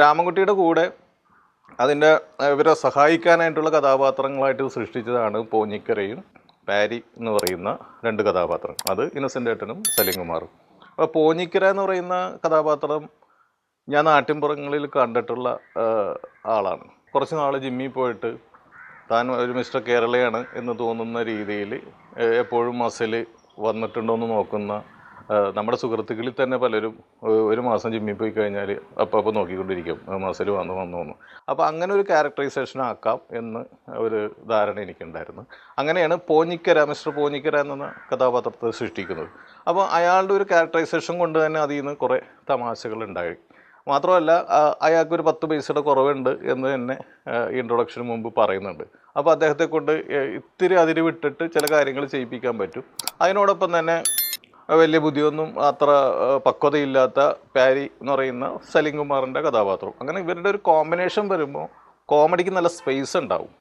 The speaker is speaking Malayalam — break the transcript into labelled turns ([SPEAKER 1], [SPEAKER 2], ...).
[SPEAKER 1] രാമൻകുട്ടിയുടെ കൂടെ അതിൻ്റെ ഇവരെ സഹായിക്കാനായിട്ടുള്ള കഥാപാത്രങ്ങളായിട്ട് സൃഷ്ടിച്ചതാണ് പോഞ്ഞിക്കരയും പാരി എന്ന് പറയുന്ന രണ്ട് കഥാപാത്രം. അത് ഇന്നസെൻ്റ് ഏട്ടനും സലീംകുമാറും. അപ്പോൾ പോഞ്ഞിക്കര എന്ന് പറയുന്ന കഥാപാത്രം ഞാൻ നാട്ടിൻപുറങ്ങളിൽ കണ്ടിട്ടുള്ള ആളാണ്. കുറച്ച് നാൾ ജിമ്മിൽ പോയിട്ട് താൻ ഒരു മിസ്റ്റർ കേരളയാണ് എന്ന് തോന്നുന്ന രീതിയിൽ എപ്പോഴും മസിൽ വന്നിട്ടുണ്ടോ എന്ന് നോക്കുന്ന നമ്മുടെ സുഹൃത്തുക്കളിൽ തന്നെ പലരും ഒരു മാസം ജിമ്മിൽ പോയി കഴിഞ്ഞാൽ അപ്പോൾ നോക്കിക്കൊണ്ടിരിക്കും മസിൽ വന്നു. അപ്പോൾ അങ്ങനെ ഒരു ക്യാരക്ടറൈസേഷൻ ആക്കാം എന്ന് ഒരു ധാരണ എനിക്കുണ്ടായിരുന്നു. അങ്ങനെയാണ് പോഞ്ഞിക്കര, മിസ്റ്റർ പോഞ്ഞിക്കര എന്ന കഥാപാത്രത്തെ സൃഷ്ടിക്കുന്നത്. അപ്പോൾ അയാളുടെ ഒരു ക്യാരക്ടറൈസേഷൻ കൊണ്ട് തന്നെ അതിൽ നിന്ന് കുറേ തമാശകൾ ഉണ്ടായി. മാത്രമല്ല അയാൾക്കൊരു 10 പൈസയുടെ കുറവുണ്ട് എന്ന് തന്നെ ഇൻട്രൊഡക്ഷന് മുമ്പ് പറയുന്നുണ്ട്. അപ്പോൾ അദ്ദേഹത്തെ കൊണ്ട് ഇത്തിരി അതിര് വിട്ടിട്ട് ചില കാര്യങ്ങൾ ചെയ്യിപ്പിക്കാൻ പറ്റും. അതിനോടൊപ്പം തന്നെ വലിയ ബുദ്ധിയൊന്നും അത്ര പക്വതയില്ലാത്ത പാരി എന്ന് പറയുന്ന സലീംകുമാറിൻ്റെ കഥാപാത്രം. അങ്ങനെ ഇവരുടെ ഒരു കോമ്പിനേഷൻ വരുമ്പോൾ കോമഡിക്ക് നല്ല സ്പേസ് ഉണ്ടാവും.